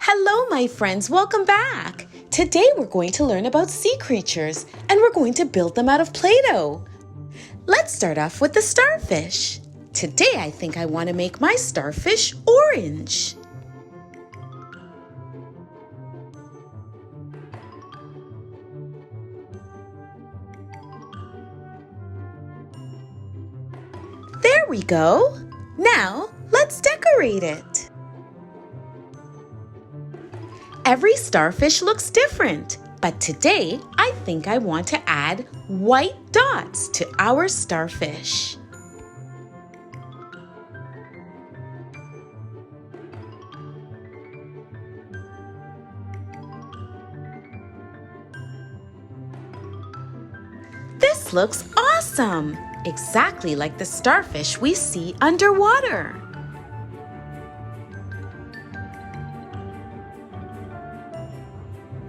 Hello, my friends. Welcome back. Today we're going to learn about sea creatures and we're going to build them out of Play-Doh. Let's start off with the starfish. Today I think I want to make my starfish orange. There we go. Now let's decorate it. Every starfish looks different, but today I think I want to add white dots to our starfish. This looks awesome! Exactly like the starfish we see underwater.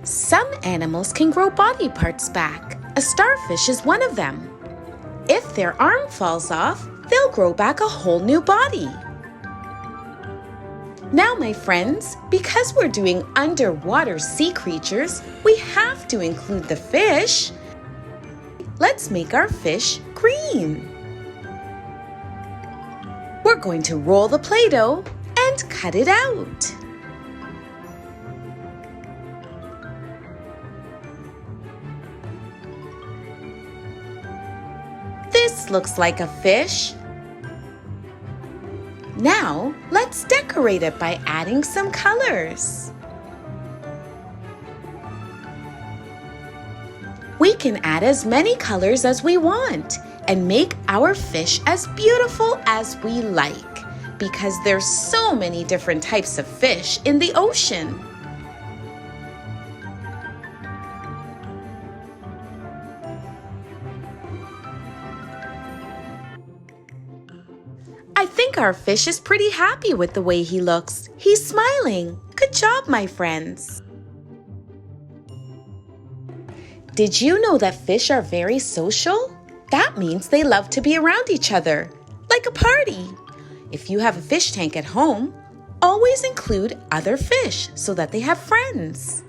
Some animals can grow body parts back. A starfish is one of them. If their arm falls off, they'll grow back a whole new body. Now, my friends, because we're doing underwater sea creatures, we have to include the fish. Let's make our fish green. We're going to roll the Play-Doh and cut it out. This looks like a fish. Now, let's decorate it by adding some colors. We can add as many colors as we want and make our fish as beautiful as we like because there's so many different types of fish in the ocean. I think our fish is pretty happy with the way he looks. He's smiling. Good job, my friends. Did you know that fish are very social? That means they love to be around each other, like a party. If you have a fish tank at home, always include other fish so that they have friends.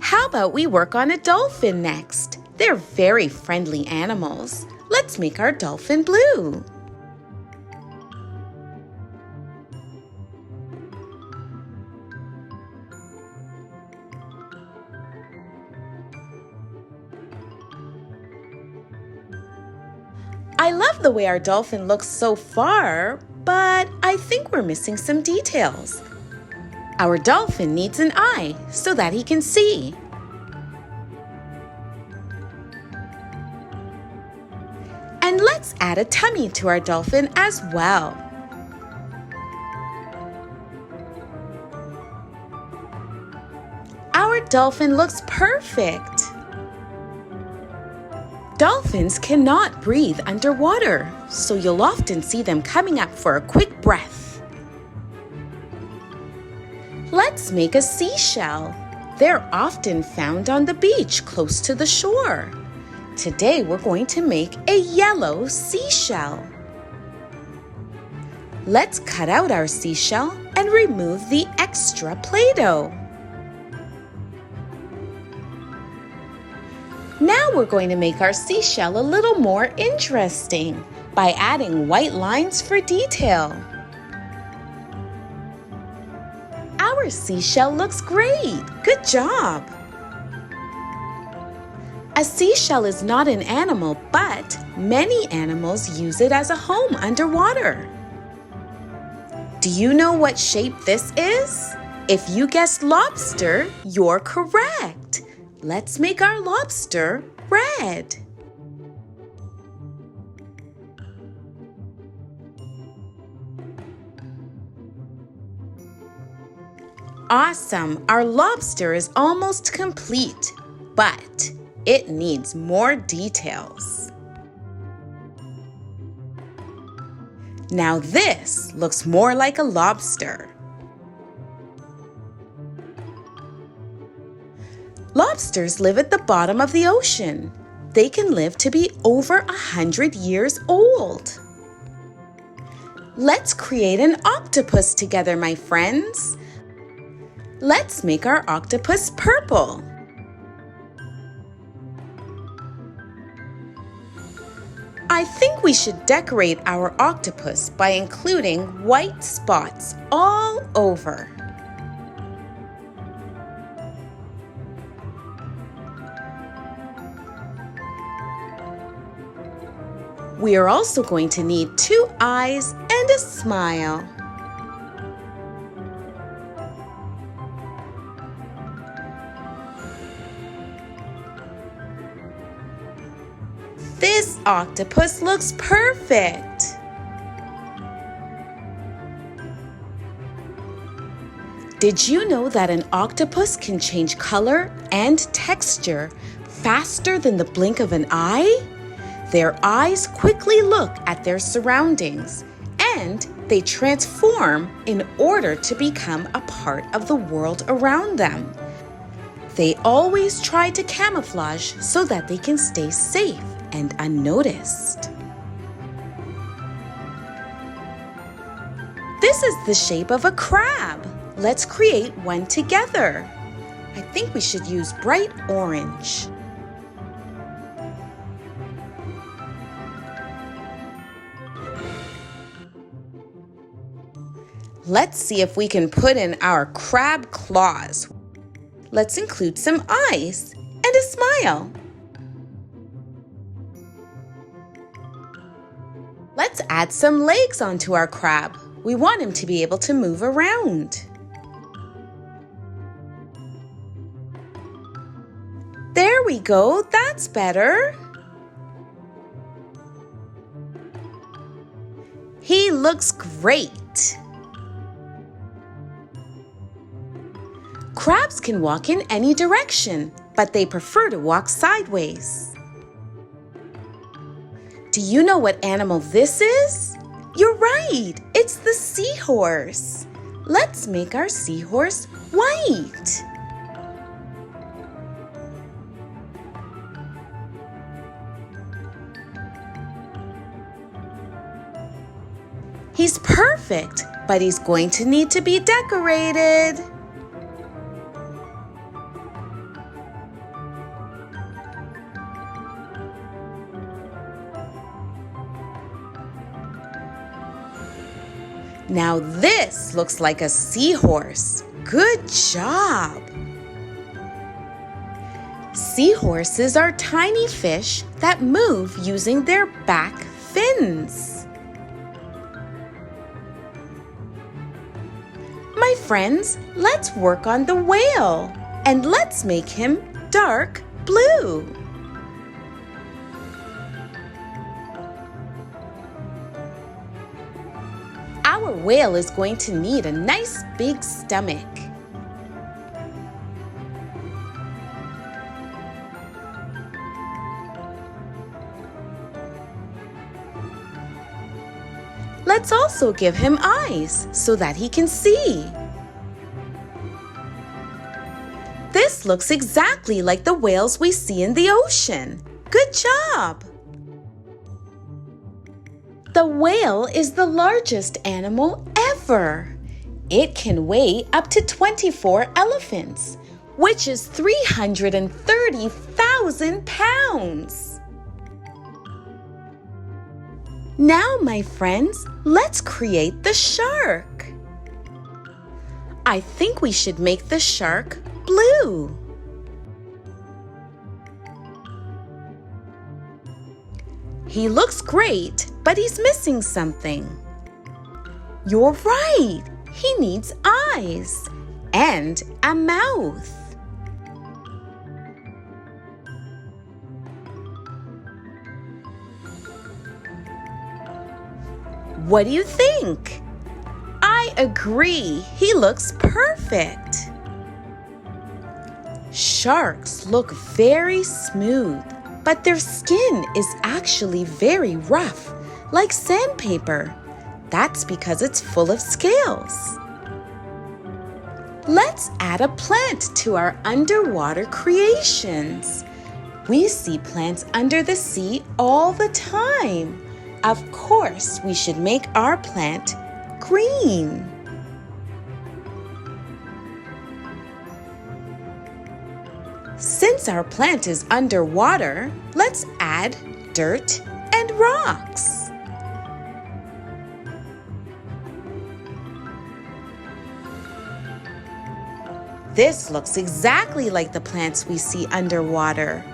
How about we work on a dolphin next? They're very friendly animals. Let's make our dolphin blue. I love the way our dolphin looks so far, but I think we're missing some details. Our dolphin needs an eye so that he can see. And let's add a tummy to our dolphin as well. Our dolphin looks perfect. Dolphins cannot breathe underwater, so you'll often see them coming up for a quick breath. Let's make a seashell. They're often found on the beach close to the shore. Today we're going to make a yellow seashell. Let's cut out our seashell and remove the extra Play-Doh. Now we're going to make our seashell a little more interesting by adding white lines for detail. Our seashell looks great. Good job. A seashell is not an animal, but many animals use it as a home underwater. Do you know what shape this is? If you guessed lobster, you're correct. Let's make our lobster red. Awesome! Our lobster is almost complete, but it needs more details. Now this looks more like a lobster. Lobsters live at the bottom of the ocean. They can live to be over 100 years old. Let's create an octopus together, my friends. Let's make our octopus purple. I think we should decorate our octopus by including white spots all over. We are also going to need 2 eyes and a smile. This octopus looks perfect. Did you know that an octopus can change color and texture faster than the blink of an eye? Their eyes quickly look at their surroundings, and they transform in order to become a part of the world around them. They always try to camouflage so that they can stay safe and unnoticed. This is the shape of a crab. Let's create one together. I think we should use bright orange. Let's see if we can put in our crab claws. Let's include some eyes and a smile. Let's add some legs onto our crab. We want him to be able to move around. There we go, that's better. He looks great. Crabs can walk in any direction, but they prefer to walk sideways. Do you know what animal this is? You're right, it's the seahorse. Let's make our seahorse white. He's perfect, but he's going to need to be decorated. Now this looks like a seahorse. Good job! Seahorses are tiny fish that move using their back fins. My friends, let's work on the whale and let's make him dark blue. Our whale is going to need a nice big stomach. Let's also give him eyes so that he can see. This looks exactly like the whales we see in the ocean. Good job! The whale is the largest animal ever. It can weigh up to 24 elephants, which is 330,000 pounds. Now, my friends, let's create the shark. I think we should make the shark blue. He looks great, but he's missing something. You're right, he needs eyes and a mouth. What do you think? I agree, he looks perfect. Sharks look very smooth, but their skin is actually very rough, like sandpaper. That's because it's full of scales. Let's add a plant to our underwater creations. We see plants under the sea all the time. Of course, we should make our plant green. Since our plant is underwater, let's add dirt and rocks. This looks exactly like the plants we see underwater.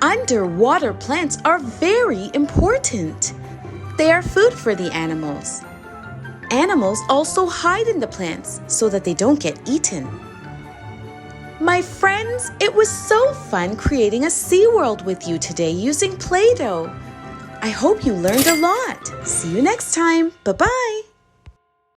Underwater plants are very important. They are food for the animals. Animals also hide in the plants so that they don't get eaten. My friends, it was so fun creating a sea world with you today using Play-Doh. I hope you learned a lot. See you next time. Bye-bye.